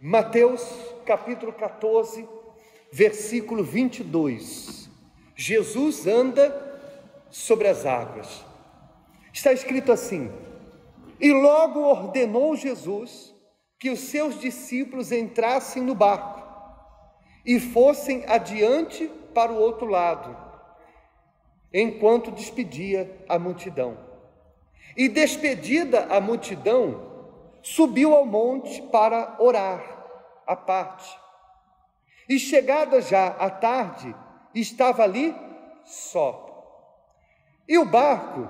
Mateus capítulo 14, versículo 22. Jesus anda sobre as águas. Está escrito assim: e logo ordenou Jesus que os seus discípulos entrassem no barco e fossem adiante para o outro lado, enquanto despedia a multidão. E despedida a multidão, subiu ao monte para orar à parte. E chegada já a tarde, estava ali só. E o barco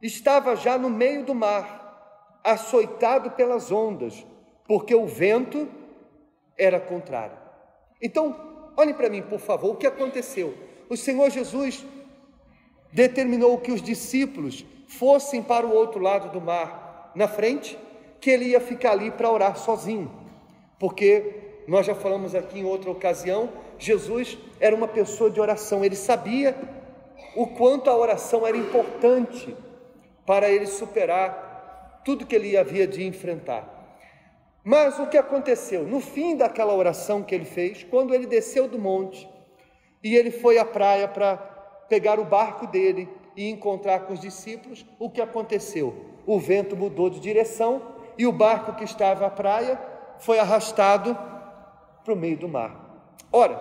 estava já no meio do mar, açoitado pelas ondas, porque o vento era contrário. Então, olhem para mim, por favor, o que aconteceu? O Senhor Jesus determinou que os discípulos fossem para o outro lado do mar, na frente, que ele ia ficar ali para orar sozinho, porque nós já falamos aqui em outra ocasião, Jesus era uma pessoa de oração, ele sabia o quanto a oração era importante para ele superar tudo que ele havia de enfrentar. Mas o que aconteceu? No fim daquela oração que ele fez, quando ele desceu do monte e ele foi à praia para pegar o barco dele e encontrar com os discípulos, o que aconteceu? O vento mudou de direção e o barco que estava à praia foi arrastado para o meio do mar. Ora,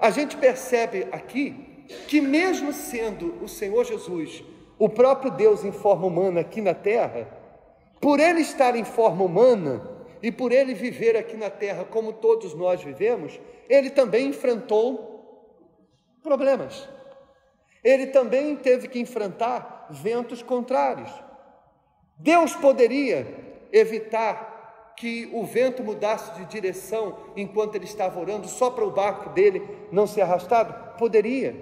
a gente percebe aqui que mesmo sendo o Senhor Jesus o próprio Deus em forma humana aqui na terra, por ele estar em forma humana e por ele viver aqui na terra como todos nós vivemos, ele também enfrentou problemas. Ele também teve que enfrentar ventos contrários. Deus poderia evitar que o vento mudasse de direção enquanto ele estava orando, só para o barco dele não ser arrastado? Poderia.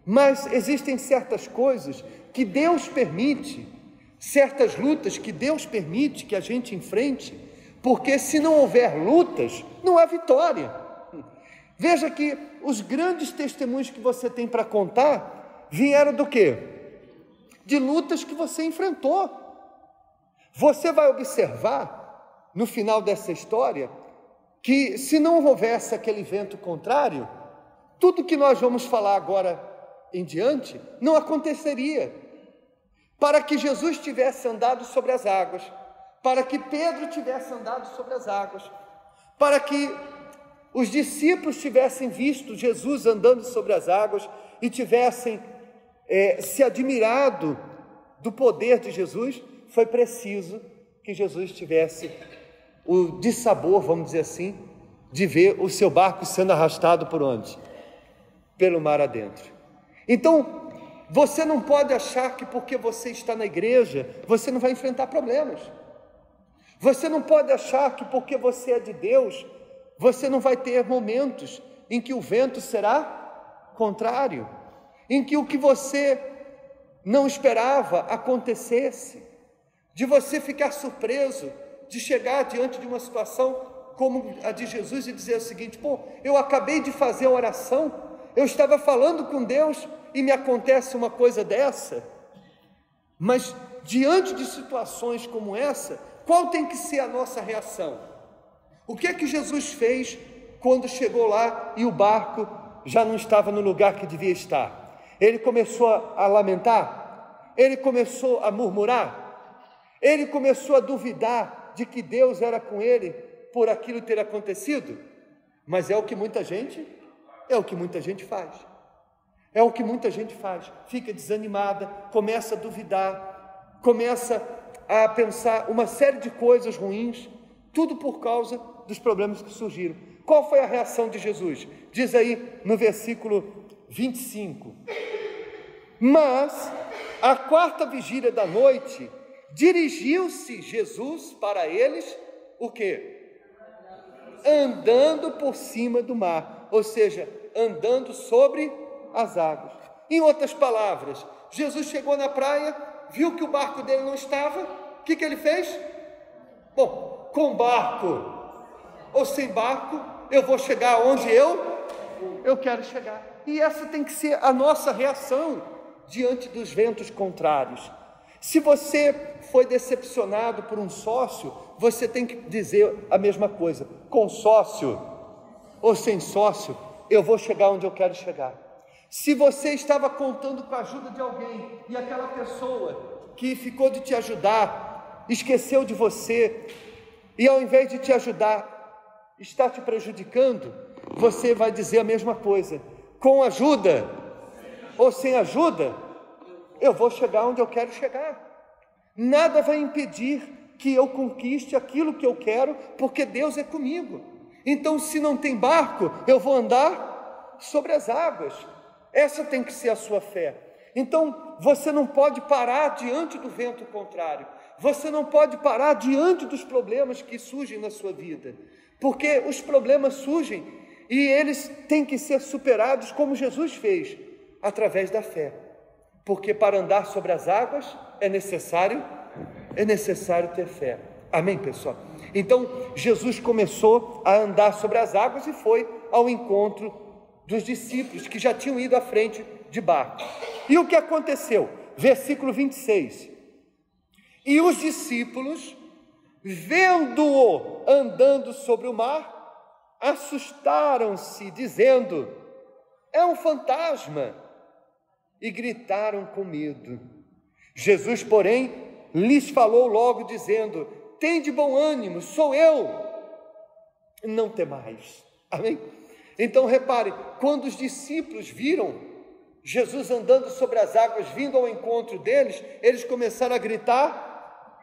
Mas existem certas coisas que Deus permite, certas lutas que Deus permite que a gente enfrente, porque se não houver lutas, não há vitória. Veja que os grandes testemunhos que você tem para contar vieram do quê? De lutas que você enfrentou. Você vai observar, no final dessa história, que se não houvesse aquele vento contrário, tudo que nós vamos falar agora em diante não aconteceria. Para que Jesus tivesse andado sobre as águas, para que Pedro tivesse andado sobre as águas, para que os discípulos tivessem visto Jesus andando sobre as águas e tivessem se admirado do poder de Jesus, foi preciso que Jesus tivesse o dissabor, vamos dizer assim, de ver o seu barco sendo arrastado por onde? Pelo mar adentro. Então, você não pode achar que porque você está na igreja, você não vai enfrentar problemas. Você não pode achar que porque você é de Deus, você não vai ter momentos em que o vento será contrário, em que o que você não esperava acontecesse, de você ficar surpreso, de chegar diante de uma situação como a de Jesus e dizer o seguinte: eu acabei de fazer a oração, eu estava falando com Deus e me acontece uma coisa dessa. Mas diante de situações como essa, qual tem que ser a nossa reação? O que é que Jesus fez quando chegou lá e o barco já não estava no lugar que devia estar? Ele começou a lamentar? Ele começou a murmurar? Ele começou a duvidar de que Deus era com ele por aquilo ter acontecido? Mas é o que muita gente faz. É o que muita gente faz. Fica desanimada, começa a duvidar, começa a pensar uma série de coisas ruins, tudo por causa dos problemas que surgiram. Qual foi a reação de Jesus? Diz aí no versículo 25: mas à quarta vigília da noite, dirigiu-se Jesus para eles, o quê? Andando por cima do mar, ou seja, andando sobre as águas. Em outras palavras, Jesus chegou na praia, viu que o barco dele não estava, o que ele fez? Com barco ou sem barco, eu vou chegar onde eu quero chegar. E essa tem que ser a nossa reação diante dos ventos contrários. Se você foi decepcionado por um sócio, você tem que dizer a mesma coisa: com sócio ou sem sócio, eu vou chegar onde eu quero chegar. Se você estava contando com a ajuda de alguém e aquela pessoa que ficou de te ajudar esqueceu de você e ao invés de te ajudar está te prejudicando, você vai dizer a mesma coisa: com ajuda ou sem ajuda, eu vou chegar onde eu quero chegar. Nada vai impedir que eu conquiste aquilo que eu quero, porque Deus é comigo. Então, se não tem barco, eu vou andar sobre as águas. Essa tem que ser a sua fé. Então, você não pode parar diante do vento contrário. Você não pode parar diante dos problemas que surgem na sua vida, porque os problemas surgem e eles têm que ser superados como Jesus fez, através da fé. Porque para andar sobre as águas é necessário ter fé. Amém, pessoal? Então, Jesus começou a andar sobre as águas e foi ao encontro dos discípulos que já tinham ido à frente de barco. E o que aconteceu? Versículo 26. E os discípulos, vendo-o andando sobre o mar, assustaram-se, dizendo: é um fantasma, e gritaram com medo. Jesus, porém, lhes falou logo, dizendo: tende bom ânimo, sou eu, não temais. Amém? Então repare, quando os discípulos viram Jesus andando sobre as águas, vindo ao encontro deles, eles começaram a gritar: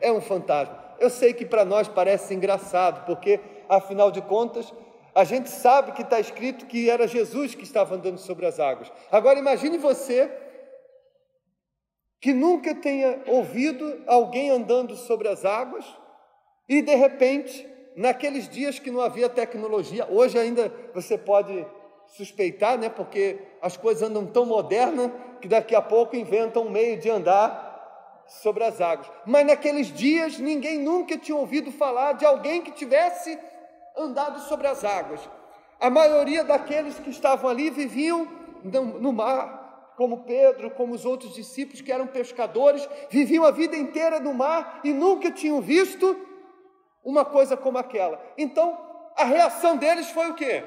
é um fantasma. Eu sei que para nós parece engraçado, porque afinal de contas a gente sabe que está escrito que era Jesus que estava andando sobre as águas. Agora imagine você que nunca tenha ouvido alguém andando sobre as águas e de repente, naqueles dias que não havia tecnologia, hoje ainda você pode suspeitar, né? Porque as coisas andam tão modernas que daqui a pouco inventam um meio de andar sobre as águas. Mas naqueles dias ninguém nunca tinha ouvido falar de alguém que tivesse andado sobre as águas. A maioria daqueles que estavam ali viviam no mar, como Pedro, como os outros discípulos que eram pescadores, viviam a vida inteira no mar e nunca tinham visto uma coisa como aquela. Então, a reação deles foi o quê?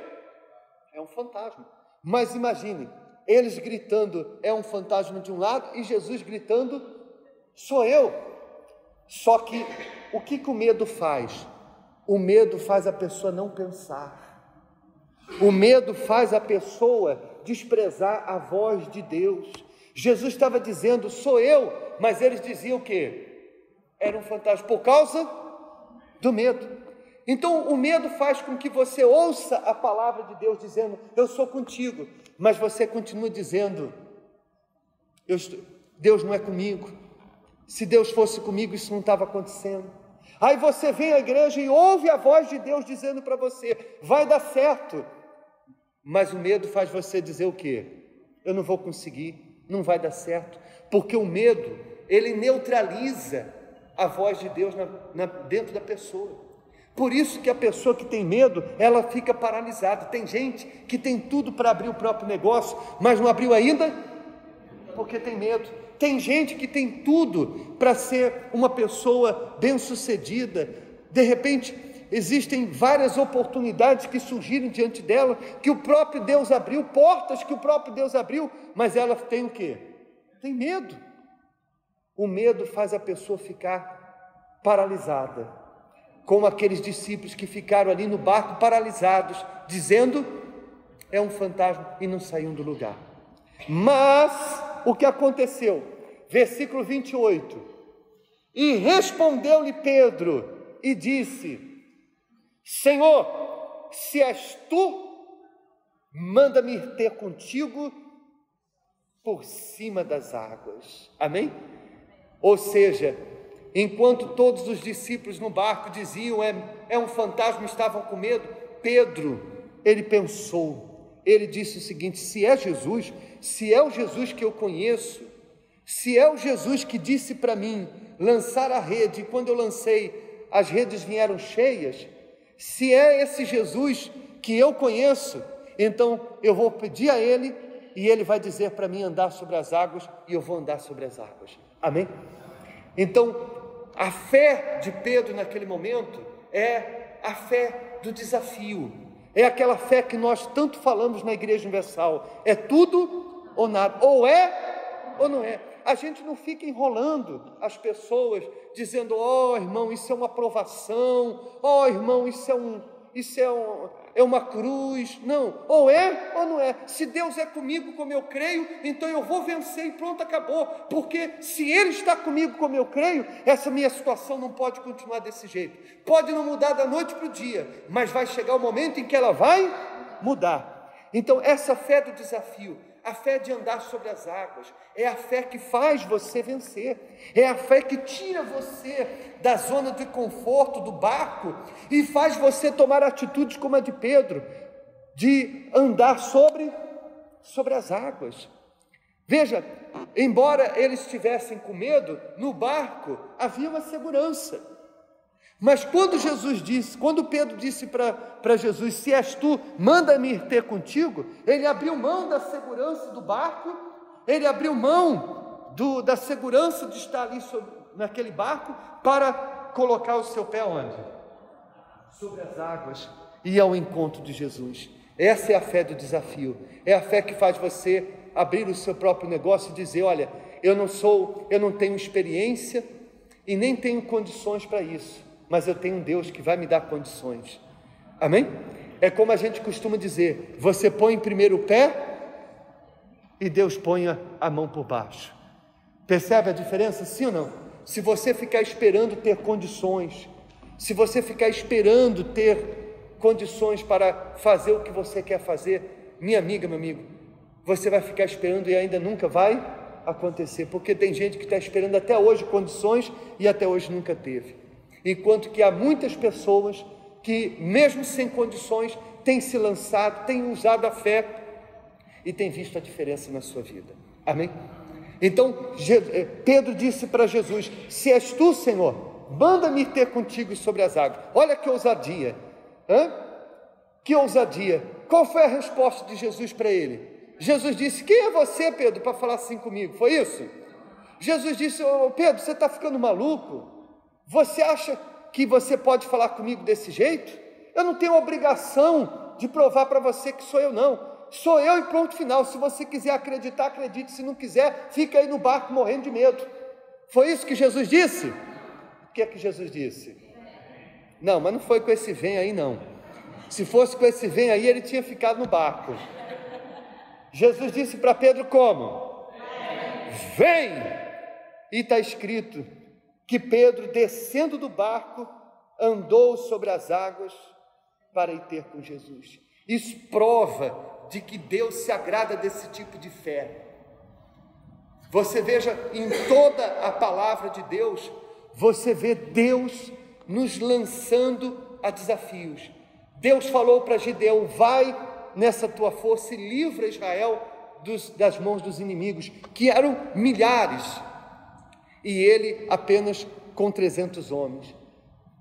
É um fantasma. Mas imagine, eles gritando, é um fantasma de um lado, e Jesus gritando, sou eu. Só que, o que o medo faz? O medo faz a pessoa não pensar. O medo faz a pessoa desprezar a voz de Deus. Jesus estava dizendo, sou eu, mas eles diziam o quê? Era um fantasma, por causa do medo. Então, o medo faz com que você ouça a palavra de Deus dizendo, eu sou contigo, mas você continua dizendo, Deus não é comigo. Se Deus fosse comigo, isso não estava acontecendo. Aí você vem à igreja e ouve a voz de Deus dizendo para você, vai dar certo. Mas o medo faz você dizer o quê? Eu não vou conseguir, não vai dar certo. Porque o medo, ele neutraliza a voz de Deus dentro da pessoa. Por isso que a pessoa que tem medo, ela fica paralisada. Tem gente que tem tudo para abrir o próprio negócio, mas não abriu ainda porque tem medo. Tem gente que tem tudo para ser uma pessoa bem-sucedida. De repente, existem várias oportunidades que surgiram diante dela, que o próprio Deus abriu, portas que o próprio Deus abriu, mas ela tem o quê? Tem medo. O medo faz a pessoa ficar paralisada, como aqueles discípulos que ficaram ali no barco paralisados, dizendo, é um fantasma, e não saíam do lugar. Mas o que aconteceu? Versículo 28. E respondeu-lhe Pedro e disse, Senhor, se és tu, manda-me ir ter contigo por cima das águas. Amém? Ou seja, enquanto todos os discípulos no barco diziam, é um fantasma, estavam com medo, Pedro, ele pensou, ele disse o seguinte, se é Jesus, se é o Jesus que eu conheço, se é o Jesus que disse para mim, lançar a rede, e quando eu lancei, as redes vieram cheias, se é esse Jesus que eu conheço, então eu vou pedir a Ele, e Ele vai dizer para mim andar sobre as águas, e eu vou andar sobre as águas. Amém? Então, a fé de Pedro naquele momento é a fé do desafio, é aquela fé que nós tanto falamos na Igreja Universal, é tudo ou nada, ou é ou não é. A gente não fica enrolando as pessoas, dizendo, ó irmão, isso é uma provação, ó irmão, isso é uma cruz. Não, ou é ou não é. Se Deus é comigo como eu creio, então eu vou vencer e pronto, acabou. Porque se Ele está comigo como eu creio, essa minha situação não pode continuar desse jeito. Pode não mudar da noite para o dia, mas vai chegar o momento em que ela vai mudar. Então essa fé do desafio, a fé de andar sobre as águas, é a fé que faz você vencer, é a fé que tira você da zona de conforto do barco e faz você tomar atitudes como a de Pedro, de andar sobre as águas. Veja, embora eles estivessem com medo, no barco havia uma segurança. Mas quando Pedro disse para Jesus, se és tu, manda-me ir ter contigo, ele abriu mão da segurança do barco, ele abriu mão da segurança de estar ali naquele barco, para colocar o seu pé onde? Sobre as águas, e ao encontro de Jesus. Essa é a fé do desafio, é a fé que faz você abrir o seu próprio negócio e dizer, olha, eu não tenho experiência e nem tenho condições para isso, mas eu tenho um Deus que vai me dar condições. Amém? É como a gente costuma dizer, você põe primeiro o pé e Deus põe a mão por baixo. Percebe a diferença, sim ou não? Se você ficar esperando ter condições, se você ficar esperando ter condições para fazer o que você quer fazer, minha amiga, meu amigo, você vai ficar esperando e ainda nunca vai acontecer, porque tem gente que está esperando até hoje condições e até hoje nunca teve. Enquanto que há muitas pessoas que, mesmo sem condições, têm se lançado, têm usado a fé e têm visto a diferença na sua vida. Amém? Então, Pedro disse para Jesus, se és tu, Senhor, manda-me ter contigo sobre as águas. Olha que ousadia, que ousadia. Qual foi a resposta de Jesus para ele? Jesus disse, quem é você, Pedro, para falar assim comigo? Foi isso? Jesus disse, Pedro, você está ficando maluco? Você acha que você pode falar comigo desse jeito? Eu não tenho obrigação de provar para você que sou eu, não. Sou eu e pronto, final. Se você quiser acreditar, acredite. Se não quiser, fica aí no barco morrendo de medo. Foi isso que Jesus disse? O que é que Jesus disse? Não, mas não foi com esse vem aí, não. Se fosse com esse vem aí, ele tinha ficado no barco. Jesus disse para Pedro como? Vem! E está escrito que Pedro, descendo do barco, andou sobre as águas para ir ter com Jesus. Isso prova de que Deus se agrada desse tipo de fé. Você veja, em toda a palavra de Deus, você vê Deus nos lançando a desafios. Deus falou para Gideão, vai nessa tua força e livra Israel das mãos dos inimigos, que eram milhares, e ele apenas com 300 homens.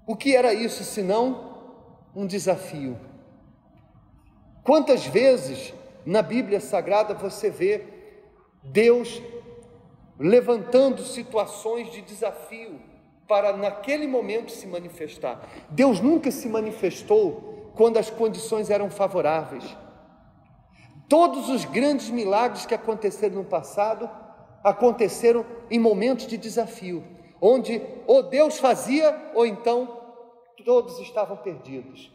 O que era isso senão um desafio? Quantas vezes na Bíblia Sagrada você vê Deus levantando situações de desafio para naquele momento se manifestar? Deus nunca se manifestou quando as condições eram favoráveis. Todos os grandes milagres que aconteceram no passado aconteceram em momentos de desafio, onde ou Deus fazia ou então todos estavam perdidos.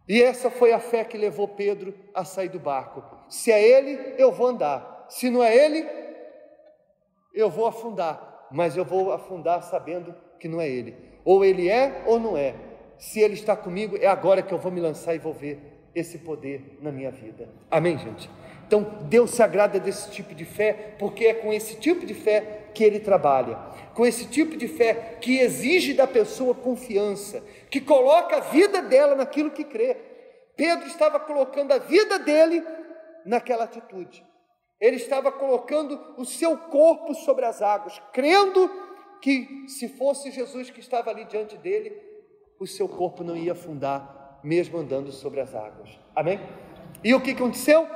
E essa foi a fé que levou Pedro a sair do barco. Se é ele, eu vou andar. Se não é ele, eu vou afundar. Mas eu vou afundar sabendo que não é ele. Ou ele é ou não é. Se ele está comigo, é agora que eu vou me lançar e vou ver esse poder na minha vida. Amém, gente? Então, Deus se agrada desse tipo de fé, porque é com esse tipo de fé que Ele trabalha, com esse tipo de fé que exige da pessoa confiança, que coloca a vida dela naquilo que crê. Pedro estava colocando a vida dele naquela atitude, ele estava colocando o seu corpo sobre as águas, crendo que se fosse Jesus que estava ali diante dele, o seu corpo não ia afundar, mesmo andando sobre as águas. Amém? E o que aconteceu?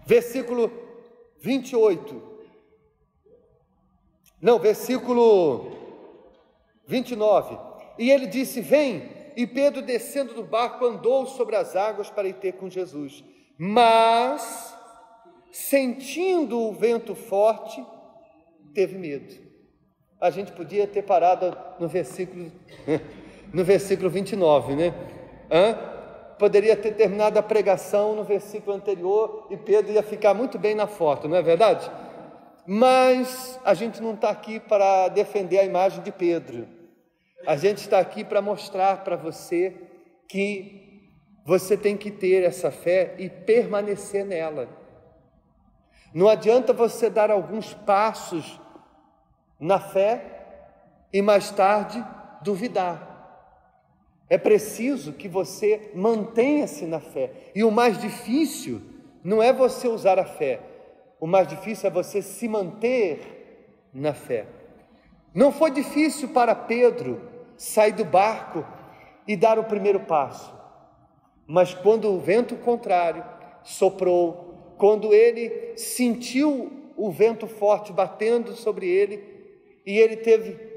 Versículo 28, Não, versículo 29. E ele disse: vem. E Pedro, descendo do barco, andou sobre as águas para ir ter com Jesus. Mas, sentindo o vento forte, teve medo. A gente podia ter parado no versículo 29, né? Poderia ter terminado a pregação no versículo anterior e Pedro ia ficar muito bem na foto, não é verdade? Mas a gente não está aqui para defender a imagem de Pedro. A gente está aqui para mostrar para você que você tem que ter essa fé e permanecer nela. Não adianta você dar alguns passos na fé e mais tarde duvidar. É preciso que você mantenha-se na fé. E o mais difícil não é você usar a fé. O mais difícil é você se manter na fé. Não foi difícil para Pedro sair do barco e dar o primeiro passo. Mas quando o vento contrário soprou, quando ele sentiu o vento forte batendo sobre ele, e ele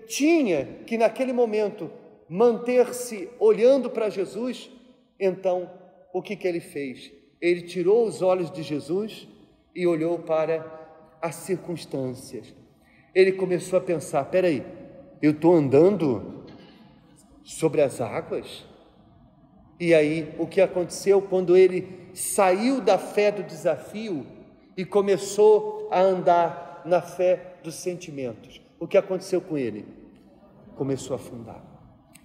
tinha que naquele momento manter-se olhando para Jesus, então o que ele fez? Ele tirou os olhos de Jesus e olhou para as circunstâncias. Ele começou a pensar: peraí, eu estou andando sobre as águas? E aí, o que aconteceu quando ele saiu da fé do desafio e começou a andar na fé dos sentimentos? O que aconteceu com ele? Começou a afundar.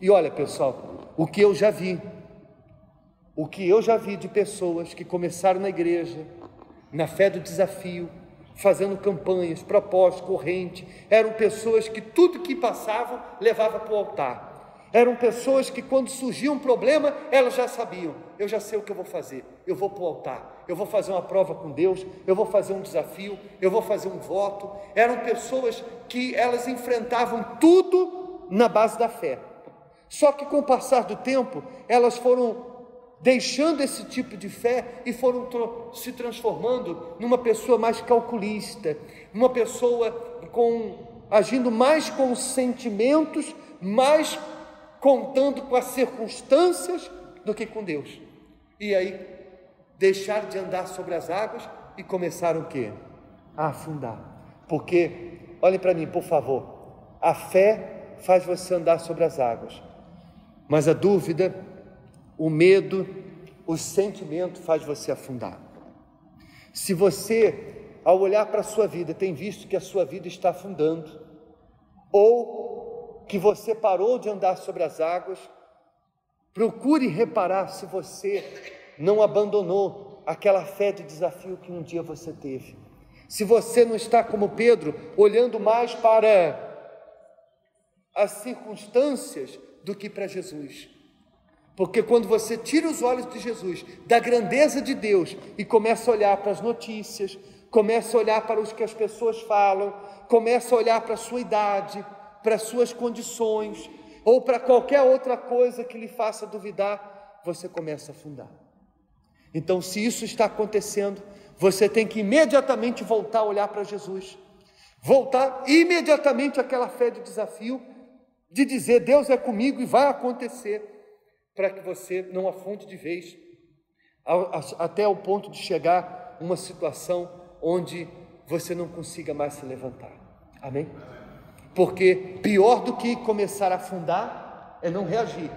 E olha, pessoal, o que eu já vi de pessoas que começaram na igreja, na fé do desafio, fazendo campanhas, propósitos, corrente, eram pessoas que tudo que passavam levava para o altar. Eram pessoas que quando surgia um problema, elas já sabiam: eu já sei o que eu vou fazer, eu vou para o altar, eu vou fazer uma prova com Deus, eu vou fazer um desafio, eu vou fazer um voto. Eram pessoas que elas enfrentavam tudo na base da fé. Só que com o passar do tempo, elas foram deixando esse tipo de fé e foram se transformando numa pessoa mais calculista, uma pessoa agindo mais com os sentimentos, mais contando com as circunstâncias do que com Deus. E aí deixaram de andar sobre as águas e começaram o quê? A afundar. Porque, olhem para mim, por favor, a fé faz você andar sobre as águas, mas a dúvida, o medo, o sentimento faz você afundar. Se você, ao olhar para a sua vida, tem visto que a sua vida está afundando, ou que você parou de andar sobre as águas, procure reparar se você não abandonou aquela fé de desafio que um dia você teve. Se você não está como Pedro, olhando mais para as circunstâncias do que para Jesus. Porque quando você tira os olhos de Jesus, da grandeza de Deus, e começa a olhar para as notícias, começa a olhar para os que as pessoas falam, começa a olhar para a sua idade, para as suas condições, ou para qualquer outra coisa que lhe faça duvidar, você começa a afundar. Então, se isso está acontecendo, você tem que imediatamente voltar a olhar para Jesus, voltar imediatamente àquela fé de desafio, de dizer: Deus é comigo e vai acontecer, para que você não afunde de vez, até o ponto de chegar a uma situação onde você não consiga mais se levantar. Amém? Porque pior do que começar a afundar é não reagir.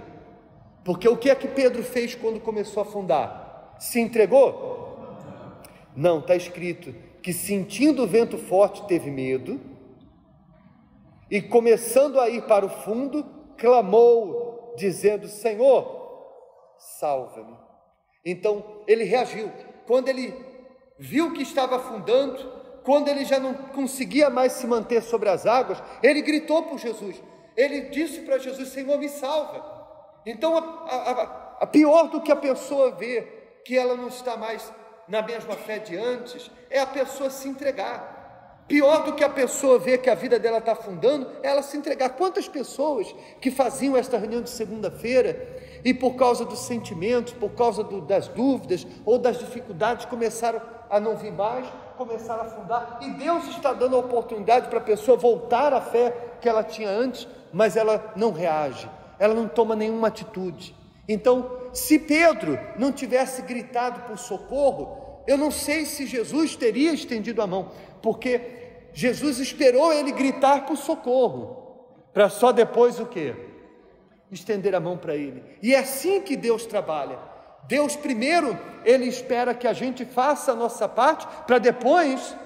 Porque o que é que Pedro fez quando começou a afundar? Se entregou? Não, está escrito que, sentindo o vento forte, teve medo, e começando a ir para o fundo, clamou, dizendo: Senhor, salva-me. Então ele reagiu. Quando ele viu que estava afundando, quando ele já não conseguia mais se manter sobre as águas, ele gritou por Jesus. Ele disse para Jesus: Senhor, me salva. Então a pior do que a pessoa ver que ela não está mais na mesma fé de antes, é a pessoa se entregar. Pior do que a pessoa ver que a vida dela está afundando, é ela se entregar. Quantas pessoas que faziam esta reunião de segunda-feira e por causa dos sentimentos, por causa das dúvidas ou das dificuldades, começaram a não vir mais, começar a afundar, e Deus está dando a oportunidade para a pessoa voltar à fé que ela tinha antes, mas ela não reage, ela não toma nenhuma atitude. Então, se Pedro não tivesse gritado por socorro, eu não sei se Jesus teria estendido a mão, porque Jesus esperou ele gritar por socorro, para só depois o quê? Estender a mão para ele. E é assim que Deus trabalha. Deus primeiro, ele espera que a gente faça a nossa parte, para depois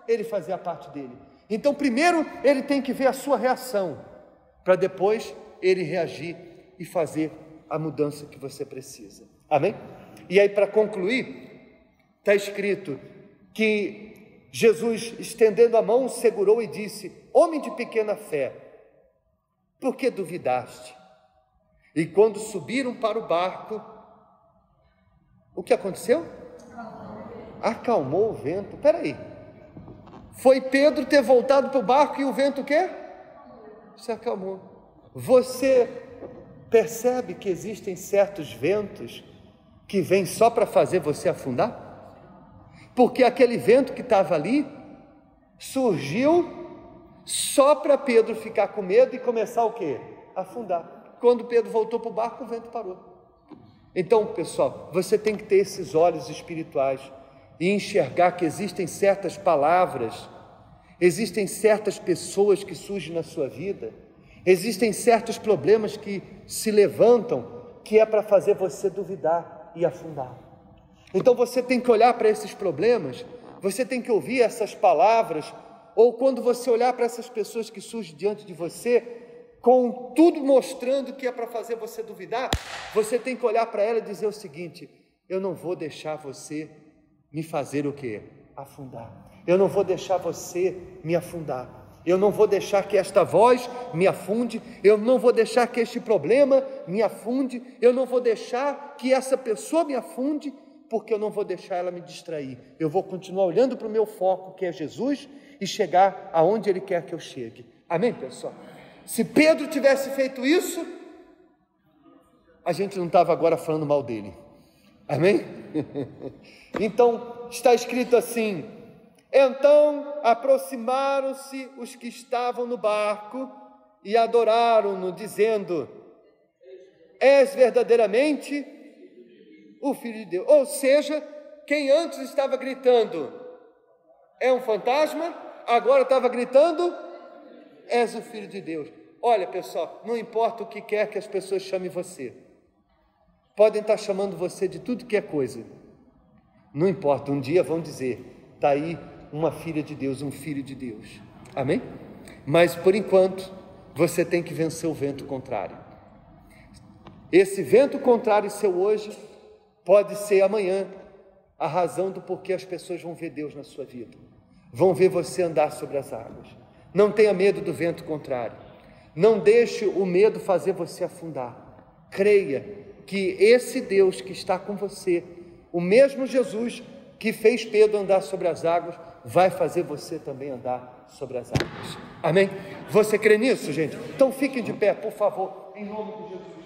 ele fazer a parte dele. Então primeiro ele tem que ver a sua reação, para depois ele reagir e fazer a mudança que você precisa. Amém? E aí, para concluir, está escrito que Jesus, estendendo a mão, segurou e disse: homem de pequena fé, por que duvidaste? E quando subiram para o barco, o que aconteceu? Acalmou o vento. Peraí, foi Pedro ter voltado para o barco e o vento o quê? Se acalmou. Você percebe que existem certos ventos que vêm só para fazer você afundar? Porque aquele vento que estava ali surgiu só para Pedro ficar com medo e começar o quê? Afundar. Quando Pedro voltou para o barco, o vento parou. Então, pessoal, você tem que ter esses olhos espirituais e enxergar que existem certas palavras, existem certas pessoas que surgem na sua vida, existem certos problemas que se levantam, que é para fazer você duvidar e afundar. Então você tem que olhar para esses problemas, você tem que ouvir essas palavras, ou quando você olhar para essas pessoas que surgem diante de você, com tudo mostrando que é para fazer você duvidar, você tem que olhar para ela e dizer o seguinte: eu não vou deixar você me fazer o quê? Afundar. Eu não vou deixar você me afundar. Eu não vou deixar que esta voz me afunde, eu não vou deixar que este problema me afunde, eu não vou deixar que essa pessoa me afunde, porque eu não vou deixar ela me distrair. Eu vou continuar olhando para o meu foco, que é Jesus, e chegar aonde Ele quer que eu chegue. Amém, pessoal? Se Pedro tivesse feito isso, a gente não estava agora falando mal dele. Amém? Então, está escrito assim: então aproximaram-se os que estavam no barco e adoraram-no, dizendo: és verdadeiramente o Filho de Deus. Ou seja, quem antes estava gritando é um fantasma, agora estava gritando: és o Filho de Deus. Olha, pessoal, não importa o que quer que as pessoas chamem você, podem estar chamando você de tudo que é coisa, não importa, um dia vão dizer: está aí uma filha de Deus, um filho de Deus. Amém? Mas por enquanto você tem que vencer o vento contrário. Esse vento contrário seu hoje pode ser amanhã a razão do porquê as pessoas vão ver Deus na sua vida, vão ver você andar sobre as águas. Não tenha medo do vento contrário, não deixe o medo fazer você afundar. Creia que esse Deus que está com você, o mesmo Jesus que fez Pedro andar sobre as águas, vai fazer você também andar sobre as águas. Amém? Você crê nisso, gente? Então fiquem de pé, por favor, em nome de Jesus.